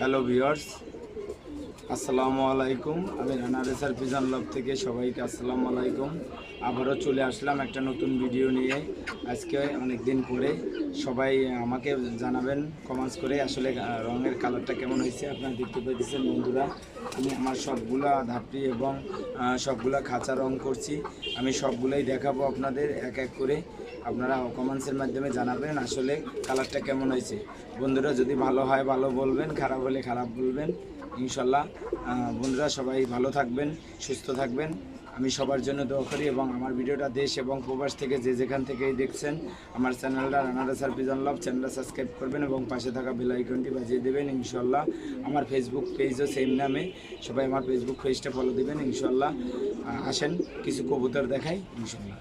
Hello viewers, আসসালামু আলাইকুম। আমি রানা রেসার পিজন লব থেকে সবাইকে আসসালামু আলাইকুম। আবারও চলে আসলাম একটা নতুন ভিডিও নিয়ে। আজকে অনেক দিন পরে সবাই আমাকে জানাবেন কমেন্টস করে আসলে রঙের কালারটা কেমন হয়েছে। আপনারা দেখতে পাইতেছেন বন্ধুরা, আমি আমার সবগুলা ধাপড়ি এবং সবগুলা খাঁচা রং করছি। আমি সবগুলাই দেখাবো আপনাদের এক এক করে। আপনারা কমেন্টসের মাধ্যমে জানাবেন আসলে কালারটা কেমন হয়েছে। বন্ধুরা যদি ভালো হয় ভালো বলবেন, খারাপ হলে খারাপ বলবেন ইনশাল্লাহ। বন্ধুরা সবাই ভালো থাকবেন, সুস্থ থাকবেন। আমি সবার জন্য দোয়া করি এবং আমার ভিডিওটা দেশ এবং প্রবাস থেকে যে যেখান থেকেই দেখছেন আমার চ্যানেলটা রানা রেসার পিজন লাভ চ্যানেলটা সাবস্ক্রাইব করবেন এবং পাশে থাকা বেল আইকনটি বাজিয়ে দেবেন ইনশাল্লাহ। আমার ফেসবুক পেজও সেম নামে, সবাই আমার ফেসবুক পেজটা ফলো দেবেন ইনশাল্লাহ। আসেন কিছু কবুতর দেখাই ইনশাল্লাহ।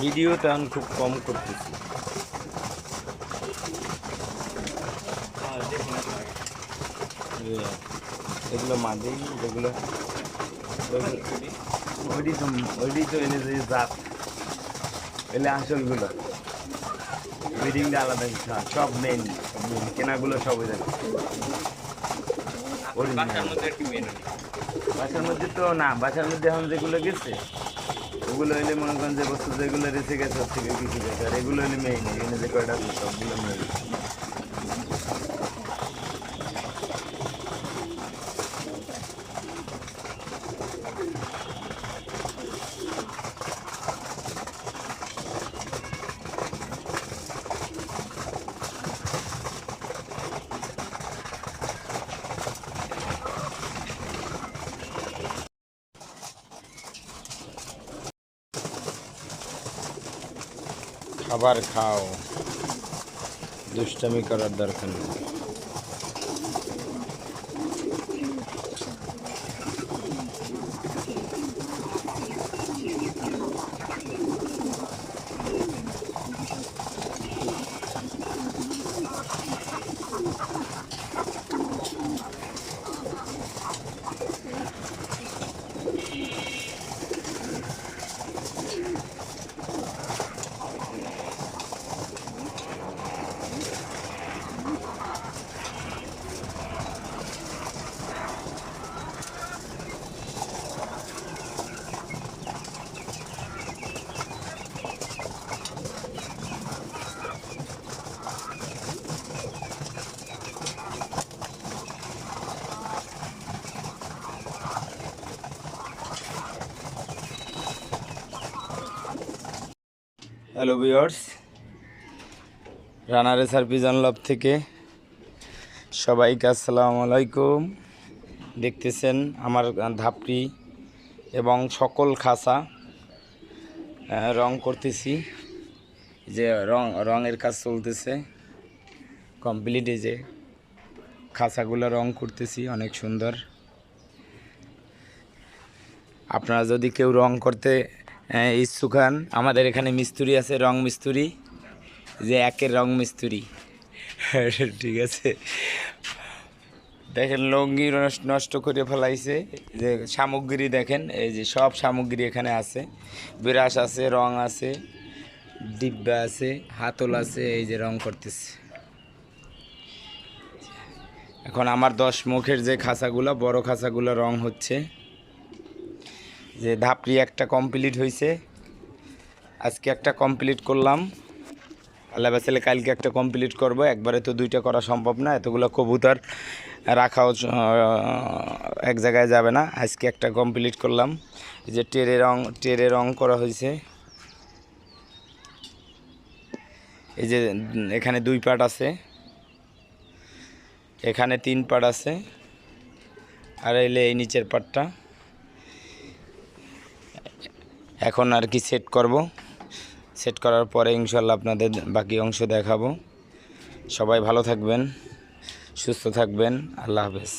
ভিডিওটা আমি খুব কম করতেছি। এগুলো মাঝেই যেগুলো ওইটি তো এনে যে জাত এলে আসলগুলো ব্রিডিংটা আলাদা সব মেন কেনাগুলো সব ওই জায়গায় বাসার মধ্যে তো না, বাসার মধ্যে এখন যেগুলো গেছে ওগুলো হইলে মনে করেন যে বস্তু যেগুলো রেসে গেছে ওর থেকে কিছু গেছে, আর এগুলো হলে মেইন এখানে যে কয়টা আছে সবগুলো মেইন। খাবার খাও, দুষ্টামি করার দরকার নেই। Hello viewers, Rana racer pigeon লব থেকে সবাইকে আসসালামু আলাইকুম। দেখতেছেন আমার ধাপড়ি এবং সকল খাঁচা রং করতেছি, যে রঙের কাজ চলতেছে কমপ্লিট। এই যে খাঁচাগুলো রং করতেছি, অনেক সুন্দর। আপনারা যদি কেউ রং করতে ইচ্ছুক হন, আমাদের এখানে মিস্ত্রি আছে, রং মিস্ত্রি, যে একের রং মিস্ত্রি। ঠিক আছে, দেখেন লুঙ্গি নষ্ট করে ফেলাইছে, যে সামগ্রী দেখেন, এই যে সব সামগ্রী এখানে আছে, ব্রাশ আছে, রং আছে, ডিব্বা আছে, হাতল আছে, এই যে রং করতেছে। এখন আমার 10 মুখের যে খাঁচাগুলো, বড় খাঁচাগুলো রং হচ্ছে। যে ধাপড়ি একটা কমপ্লিট হয়েছে, আজকে একটা কমপ্লিট করলাম, আল্লাহ বাঁচালে কালকে একটা কমপ্লিট করব। একবারে তো 2টা করা সম্ভব না, এতগুলো কবুতর রাখাও এক জায়গায় যাবে না। আজকে একটা কমপ্লিট করলাম। এই যে টেরে রং করা হয়েছে। এই যে এখানে 2 পার্ট আছে, এখানে 3 পার্ট আছে, আর এলে এই নিচের পার্টটা এখন আর কি সেট করব। সেট করার পরে ইনশাল্লাহ আপনাদের বাকি অংশ দেখাবো। সবাই ভালো থাকবেন, সুস্থ থাকবেন, আল্লাহ হাফেজ।